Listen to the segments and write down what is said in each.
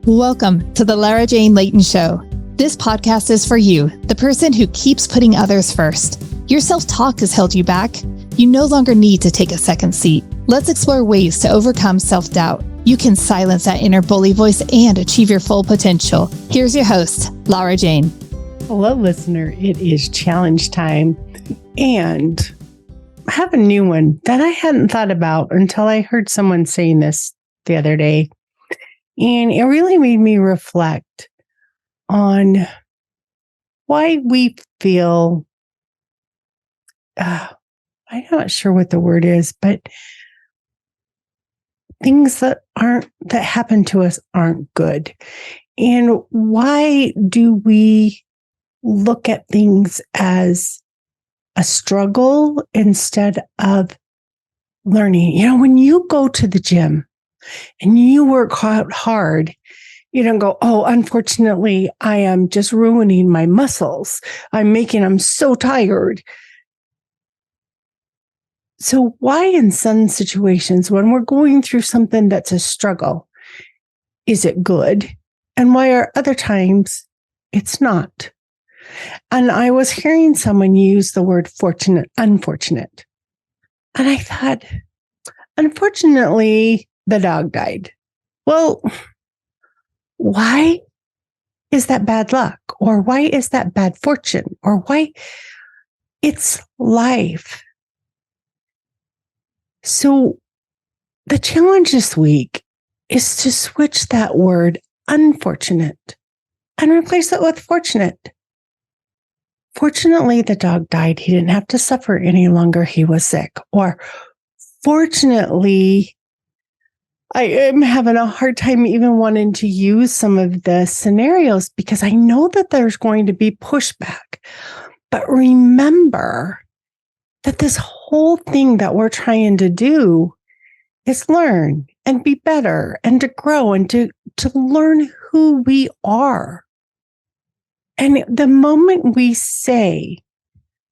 Welcome to the Lara Jane Layton Show. This podcast is for you, the person who keeps putting others first. Your self-talk has held you back. You no longer need to take a second seat. Let's explore ways to overcome self-doubt. You can silence that inner bully voice and achieve your full potential. Here's your host, Lara Jane. Hello, listener. It is challenge time. And I have a new one that I hadn't thought about until I heard someone saying this the other day. And it really made me reflect on why we feel, I'm not sure what the word is, but things that happen to us aren't good. And why do we look at things as a struggle instead of learning? You know, when you go to the gym and you work hard, you don't go, oh, unfortunately, I am just ruining my muscles. I'm so tired. So why in some situations when we're going through something that's a struggle, is it good? And why are other times it's not? And I was hearing someone use the word unfortunate. And I thought, unfortunately, the dog died. Well, why is that bad luck? Or why is that bad fortune? Or why? It's life. So the challenge this week is to switch that word unfortunate and replace it with fortunate. Fortunately, the dog died. He didn't have to suffer any longer. He was sick. Or fortunately, I am having a hard time even wanting to use some of the scenarios because I know that there's going to be pushback. But remember that this whole thing that we're trying to do is learn and be better and to grow and to learn who we are. And the moment we say,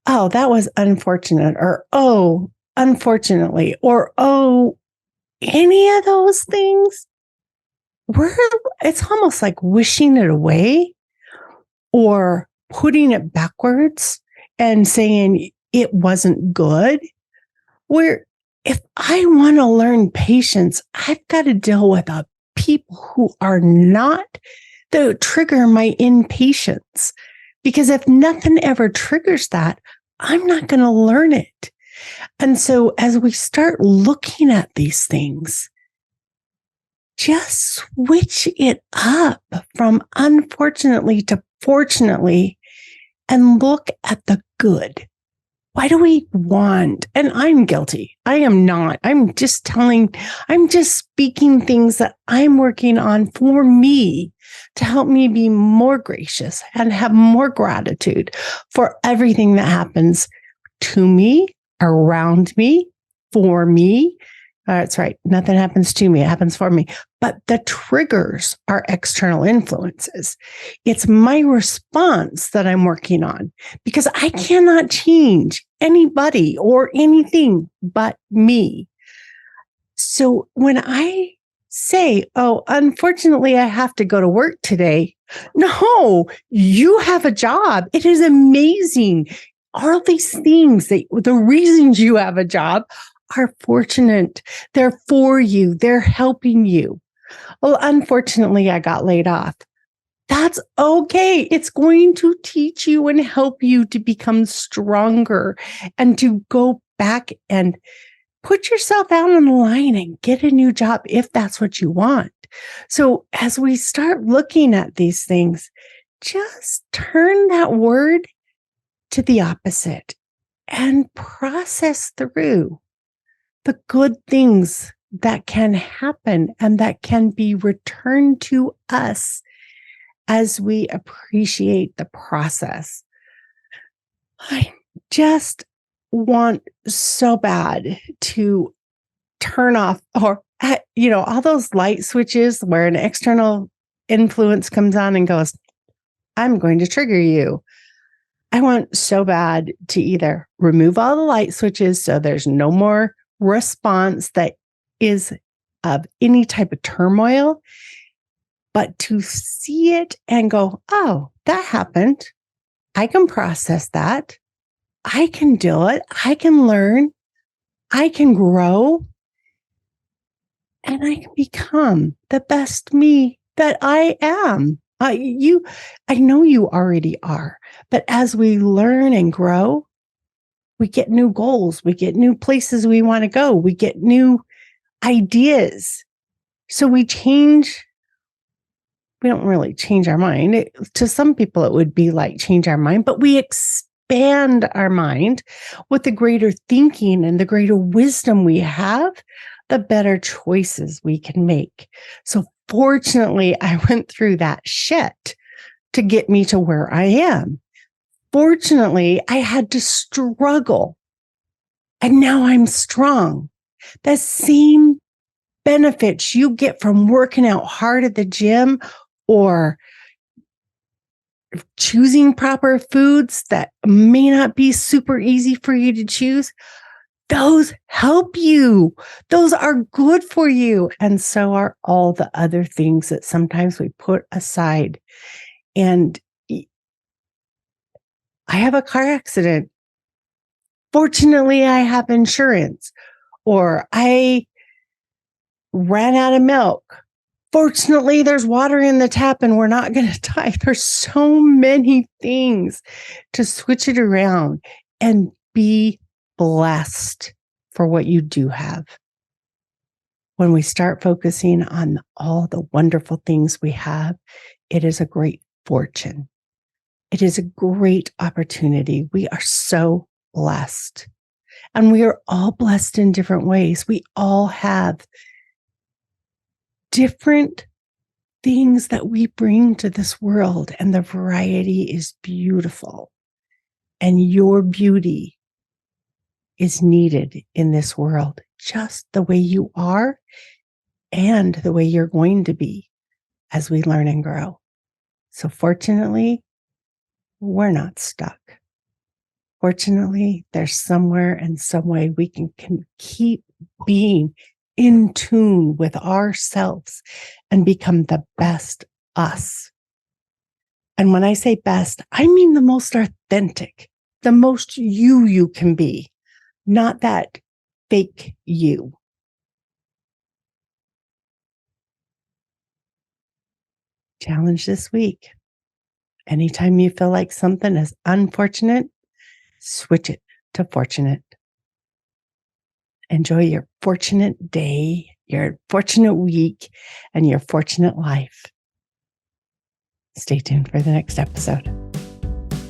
oh, that was unfortunate, or oh, unfortunately, or oh, any of those things, it's almost like wishing it away or putting it backwards and saying it wasn't good. Where if I want to learn patience, I've got to deal with people who are not the trigger my impatience. Because if nothing ever triggers that, I'm not going to learn it. And so as we start looking at these things, just switch it up from unfortunately to fortunately and look at the good. Why do we want, and I'm guilty. I am not. I'm just speaking things that I'm working on for me to help me be more gracious and have more gratitude for everything that happens to me, around me, for me. That's right. Nothing happens to me. It happens for me. But the triggers are external influences. It's my response that I'm working on because I cannot change anybody or anything but me. So when I say, oh, unfortunately, I have to go to work today. No, you have a job. It is amazing. All these things, the reasons you have a job are fortunate. They're for you. They're helping you. Well, unfortunately, I got laid off. That's okay. It's going to teach you and help you to become stronger and to go back and put yourself out on the line and get a new job if that's what you want. So as we start looking at these things, just turn that word to the opposite and process through the good things that can happen and that can be returned to us as we appreciate the process. I just want so bad to turn off or, all those light switches where an external influence comes on and goes, I'm going to trigger you. I want so bad to either remove all the light switches so there's no more response that is of any type of turmoil, but to see it and go, oh, that happened. I can process that. I can do it. I can learn. I can grow. And I can become the best me that I am. I know you already are, but as we learn and grow, we get new goals. We get new places we want to go. We get new ideas. So we change. We don't really change our mind. To some people, it would be like change our mind, but we expand our mind with the greater thinking and the greater wisdom we have, the better choices we can make. So fortunately, I went through that shit to get me to where I am. Fortunately, I had to struggle, and now I'm strong. The same benefits you get from working out hard at the gym or choosing proper foods that may not be super easy for you to choose, those help you. Those are good for you. And so are all the other things that sometimes we put aside. And I have a car accident. Fortunately, I have insurance. Or I ran out of milk. Fortunately, there's water in the tap and we're not going to die. There's so many things to switch it around and be blessed for what you do have. When we start focusing on all the wonderful things we have, it is a great fortune. It is a great opportunity. We are so blessed. And we are all blessed in different ways. We all have different things that we bring to this world, and the variety is beautiful. And your beauty is needed in this world, just the way you are and the way you're going to be as we learn and grow. So fortunately, we're not stuck. Fortunately, there's somewhere and some way we can keep being in tune with ourselves and become the best us. And when I say best, I mean the most authentic, the most you can be, not that fake you. Challenge this week. Anytime you feel like something is unfortunate, switch it to fortunate. Enjoy your fortunate day, your fortunate week, and your fortunate life. Stay tuned for the next episode.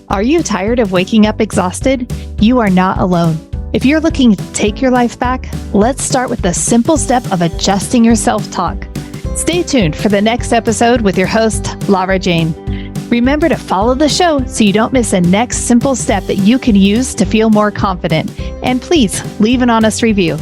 Are you tired of waking up exhausted? You are not alone. If you're looking to take your life back, let's start with the simple step of adjusting your self-talk. Stay tuned for the next episode with your host, Lara Jane. Remember to follow the show so you don't miss a next simple step that you can use to feel more confident. And please leave an honest review.